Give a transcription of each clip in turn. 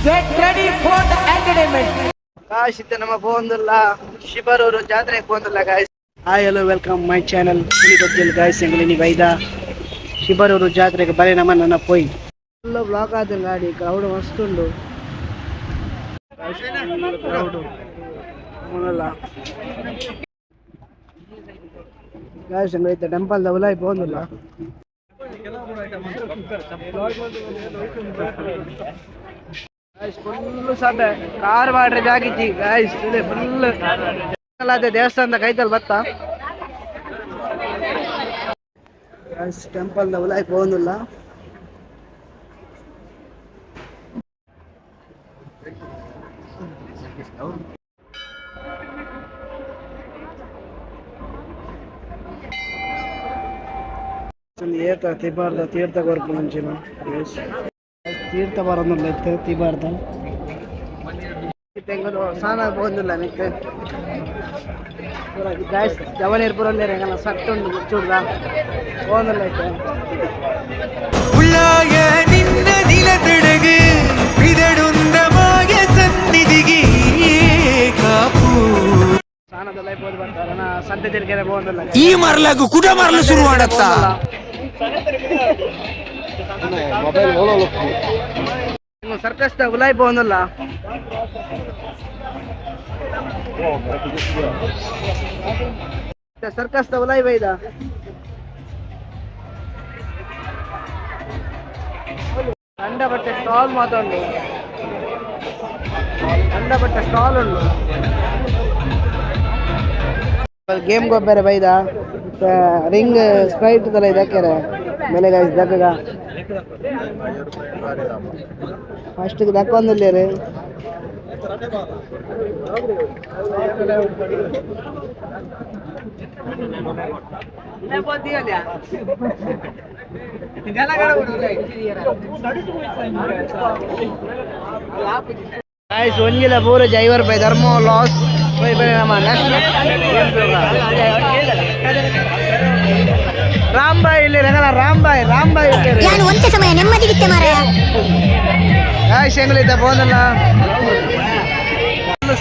Get ready for the entertainment. Guys ಇತ್ತೆ ನಮ್ಮ ಬೋಂದಲ್ಲ ಶಿಬರೂರು ಜಾತ್ರೆಗೆ ಬೋಂದಲ್ಲ guys. Hi hello welcome my channel. ಗೊತ್ತಿಲ್ಲ ಗಾಯ್ಸ್ ಎಂಗ್ಲಿ ವೈದ ಶಿಬರೂರು ಜಾತ್ರೆಗೆ ಬರೀ ನನ್ನ ಪೋಯ್ ಫುಲ್ ಬ್ಲಾಕ್ ಆದ ಗಾಡಿ. ಕ್ರೌಡ್ ಮಸ್ತ್ ಉಂಡು ಕ್ರೌಡ್ ಗಾಯ್ಸ್ ಎಂಗ್ಲೈತೆ ಟೆಂಪಲ್ ದವಲಾಯ್ ಬೋಂದಿಲ್ಲ. ಫುಲ್ ಸಭೆ ಕಾರ್ ಮಾಡ್ರೆ ಜಾಗಿಜ್ಜಿ ಗಾಯ್ಸ್ ಫುಲ್ ಅದೇ ದೇವಸ್ಥಾನದ ಕೈತಲ್ ಬತ್ತ ಗಾಯ್ಸ್ ಟೆಂಪಲ್ ಉಲಾಯ್ ಹೋಗುದಿಲ್ಲ. ಏತ ತಿಬಾರ್ದ ತೀರ್ಥ ಕೊರ್ಪು ಮುಂಚಿನ ತೀರ್ಥ ಬರೋದಿಲ್ಲ ಇತ್ತು ತಿಬಾರ್ದ ತೆಂಗದು ಸ್ನಾನ ಹೋಗುದಿಲ್ಲ ನಿಕ್ಕೆ ಗಾಯ್ಸ್ ಜವನೀರ್ ಪುರಲ್ಲೇ ರಂಗಲ್ಲ ಸಟ್ಟುಂಡು ಮುಚ್ಚುಡ್ದ ಹೋಗುದಿಲ್ಲ ಇತ್ತು. உள்ளாய நின்ன நிலத்தடகு பிதடுந்தமாய சந்நிதிಗೆ ಕಾಪು ಸ್ನಾನದಲ್ಲ ಹೋಗಿ ಬರ್ತಾರಣ ಸಂತೆ ತಿರ್ಗೆರೆ ಹೋಗುದಿಲ್ಲ. ಈ ಮರಲಾಗು ಕುಡ ಮರಲು ಶುರು ಮಾಡತ್ತ ಸರ್ಕಸ್ ಉಲಾಯ್ ಹೋಗುದಿಲ್ಲ. ಸರ್ಕಸ್ ಉಲಾಯ್ ಬೈದ ಗಂಡ ಬಟ್ಟೆ ಸ್ಟಾಲ್ ಮಾತಾಡು ಗಂಡ ಬಟ್ಟೆ ಸ್ಟಾಲ್ ಉಂಟು. ಗೇಮ್ ಗೊಬ್ಬರ ಬೈದ ರಿಂಗ್ ಸ್ಪ್ರೈಟ್ ತರ ಇದಕ್ಕೆರೆ ಮೇಲೆ ಗಾಯ್ಸ್ ದಕ್ಕಗ ಫಸ್ಟ್ ದಕ್ಕೊಂದಿಲ್ಲ ರೀ. ಗಾಯ್ಸ್ ಒಂಜಿಲ ಪೂರ 50 ರೂಪಾಯಿ ಧರ್ಮ ಲಾಸ್ ರಾಮ್ಬಾಯ್ ಇಲ್ಲಿ ರಂಗಲ್ಲ ರಾಮ್ಬಾಯ್ ಒಂದೇ ಸಮಯ ನೆಮ್ಮದಿಗಿತ್ತೆ ಮಾರಾಯ. ಗಾಯ್ಸ್ ಹೆಂಗ್ಲಿದ್ದ ಬೋದಲ್ಲ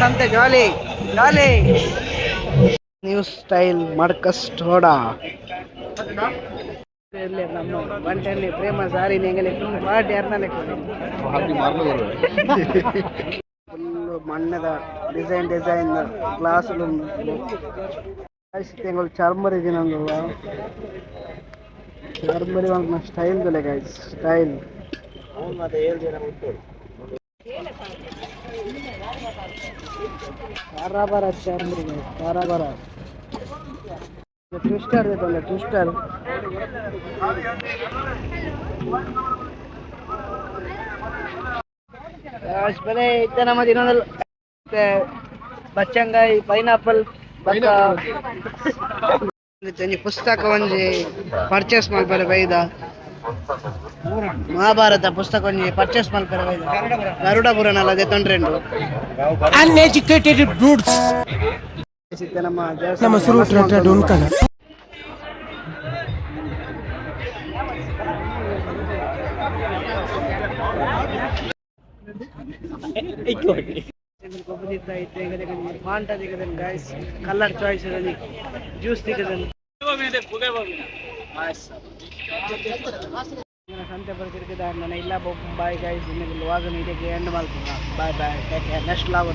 ಸಂತೆ ಜಾಲಿ ಜಾಲಿ ನ್ಯೂ ಸ್ಟೈಲ್ ಮಡ್ಕಸ್ ಟೋಡ ನಮ್ಮ ಬಂಟಲ್ಲಿ ಪ್ರೇಮ ಸಾರಿ ನೆಂಗಲೆ ಫುಲ್ ಪಾರ್ಟಿ ಅರ್ನಲೆ ಫುಲ್ಲು ಮಣ್ಣದ ಡಿಸೈನ್ ಗ್ಲಾಸ್ಲು ತಿಂಗಳು ಚರ್ಮರಿ ನಂದು ಚರ್ಮರಿ ಒಂದು ಸ್ಟೈಲ್ ದಲೆ ಗೈಸ್ ಸ್ಟೈಲ್ ಕಾರಾಬಾರ ಚರ್ಮರಿ ಕಾರಾಬಾರ ಟ್ವಿಸ್ಟರ್ ಇದೆ ಟ್ವಿಸ್ಟರ್ ಬೆಲೆ ಇತ್ತ ನಮ್ಮದು ಇನ್ನೊಂದು ಬಚ್ಚಂಗಾಯಿ ಪೈನಾಪಲ್ ಪುಸ್ತಕ ಒಂಜಿ ಪರ್ಚೇಸ್ ಮಲ್ಪರೆ ಬೈದ ಮಹಾಭಾರತ ಪುಸ್ತಕ ಒಂಜಿ ಪರ್ಚೇಸ್ ಮಲ್ಪರೆ ಬೈದ ಗರುಡ ಪುರಾಣ ಅಲ್ಲ ಅದೇ ತೊಂಡ್ರೆಂಡು ಅನ್ಎಜುಕೇಟೆಡ್ ಬ್ರೂಟ್ಸ್ ನಮ್ಮ ಸುರುಟ್ರ ಡೊಂಕನ Fanta ತೆಗೆದನು guys colour choice juice ತೆಗೆದನು ಸಂತೆ ಬರ್ತಿರ್ಕಿದ ನಾನು ಇಲ್ಲ ಬಾಯ್ ಗಾಯ್ಸ್ ವಾಗನ್ ಇದಕ್ಕೆ ಎಂಡ್ ಮಾಡ್ತೀನಿ ಬಾಯ್ ಬಾಯ್ ನೆಕ್ಸ್ಟ್ ಲಾಗ್